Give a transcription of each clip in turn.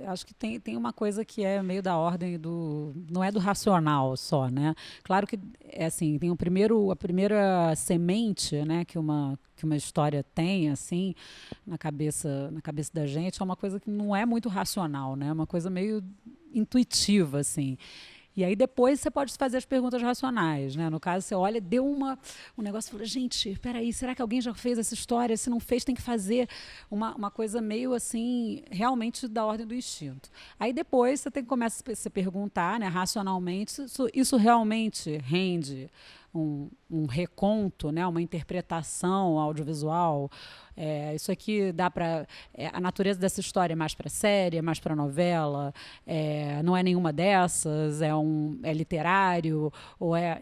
Acho que tem uma coisa que é meio da ordem do... Não é do racional só, né? Claro que, assim, tem a primeira semente, né, que uma história tem, assim, na cabeça da gente, é uma coisa que não é muito racional, né? É uma coisa meio intuitiva, assim. E aí depois você pode fazer as perguntas racionais, né? No caso, você olha, deu um negócio e fala, gente, peraí, será que alguém já fez essa história? Se não fez, tem que fazer uma coisa meio assim, realmente da ordem do instinto. Aí depois você começa a se perguntar, né, racionalmente, isso realmente rende um reconto, né, uma interpretação audiovisual. Isso aqui dá para... a natureza dessa história é mais para série, é mais para novela, não é nenhuma dessas, é literário,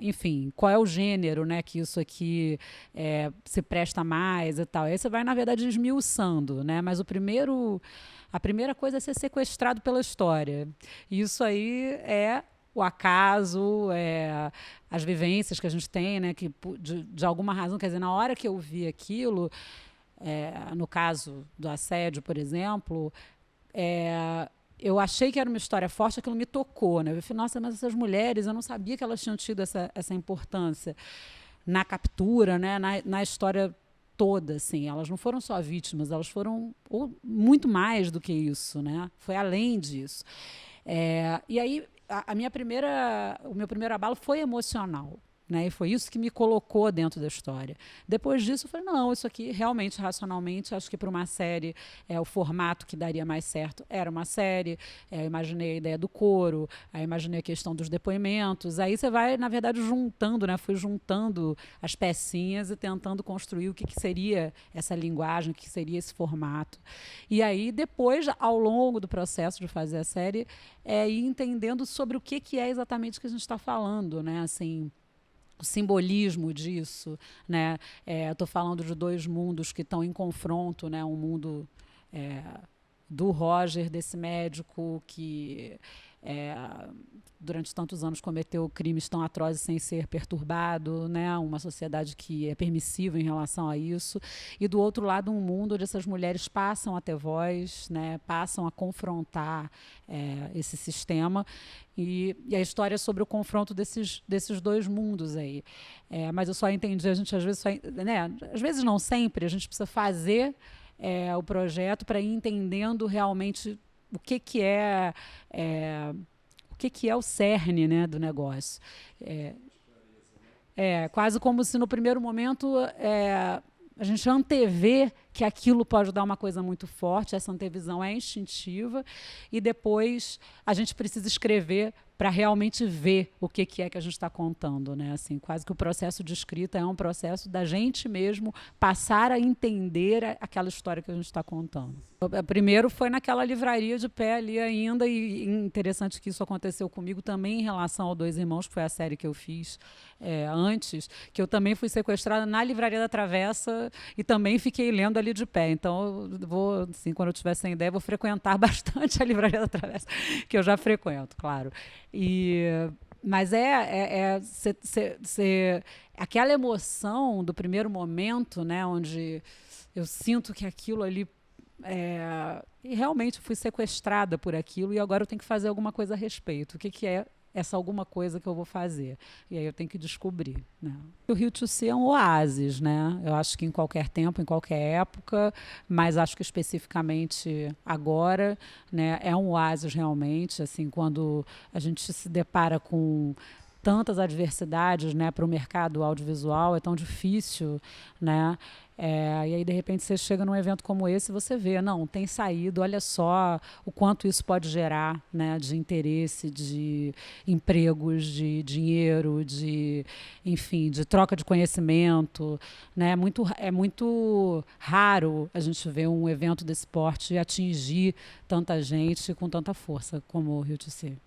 enfim, qual é o gênero, né, que isso aqui se presta mais e tal. Aí você vai, na verdade, esmiuçando, né, mas a primeira coisa é ser sequestrado pela história. Isso aí é o acaso, as vivências que a gente tem, né, que de alguma razão, quer dizer, na hora que eu vi aquilo, no caso do assédio, por exemplo, eu achei que era uma história forte, aquilo me tocou, né? Eu falei, nossa, mas essas mulheres, eu não sabia que elas tinham tido essa importância na captura, né, na história toda, assim. Elas não foram só vítimas, elas foram muito mais do que isso, né? Foi além disso. E aí o meu primeiro abalo foi emocional, né? E foi isso que me colocou dentro da história. Depois disso, eu falei, não, isso aqui realmente, racionalmente, acho que para uma série, o formato que daria mais certo era uma série. Eu imaginei a ideia do coro, aí imaginei a questão dos depoimentos. Aí você vai, na verdade, juntando, né? Fui juntando as pecinhas e tentando construir o que seria essa linguagem, o que seria esse formato. E aí, depois, ao longo do processo de fazer a série, ir entendendo sobre o que é exatamente que a gente está falando, né? Assim, o simbolismo disso, né? Estou falando de dois mundos que estão em confronto, né? Um mundo do Roger, desse médico que durante tantos anos cometeu crimes tão atrozes sem ser perturbado, né? Uma sociedade que é permissiva em relação a isso, e do outro lado um mundo onde essas mulheres passam a ter voz, né? Passam a confrontar esse sistema, e a história é sobre o confronto desses dois mundos aí. Mas eu só entendi, a gente às vezes né? Às vezes não sempre, a gente precisa fazer o projeto para ir entendendo realmente o que é o cerne, né, do negócio. Quase como se no primeiro momento a gente antevê que aquilo pode dar uma coisa muito forte, essa antevisão é instintiva, e depois a gente precisa escrever para realmente ver o que é que a gente está contando, né? Assim, quase que o processo de escrita é um processo da gente mesmo passar a entender aquela história que a gente está contando. Primeiro foi naquela livraria de pé ali ainda, e interessante que isso aconteceu comigo também em relação ao Dois Irmãos, que foi a série que eu fiz antes, que eu também fui sequestrada na Livraria da Travessa e também fiquei lendo ali de pé. Então, eu vou, assim, quando eu tiver sem ideia, vou frequentar bastante a Livraria da Travessa, que eu já frequento, claro. Mas aquela emoção do primeiro momento, né, onde eu sinto que aquilo ali e realmente fui sequestrada por aquilo, e agora eu tenho que fazer alguma coisa a respeito. O que é essa alguma coisa que eu vou fazer? E aí eu tenho que descobrir, né? O Rio Tchussi é um oásis, né? Eu acho que em qualquer tempo, em qualquer época, mas acho que especificamente agora, né, é um oásis realmente, assim, quando a gente se depara com tantas adversidades, né, para o mercado audiovisual, é tão difícil, né? E aí, de repente, você chega num evento como esse e você vê, não, tem saído, olha só o quanto isso pode gerar, né, de interesse, de empregos, de dinheiro, enfim, de troca de conhecimento, né? É muito raro a gente ver um evento desse porte atingir tanta gente com tanta força como o Rio Tchussi.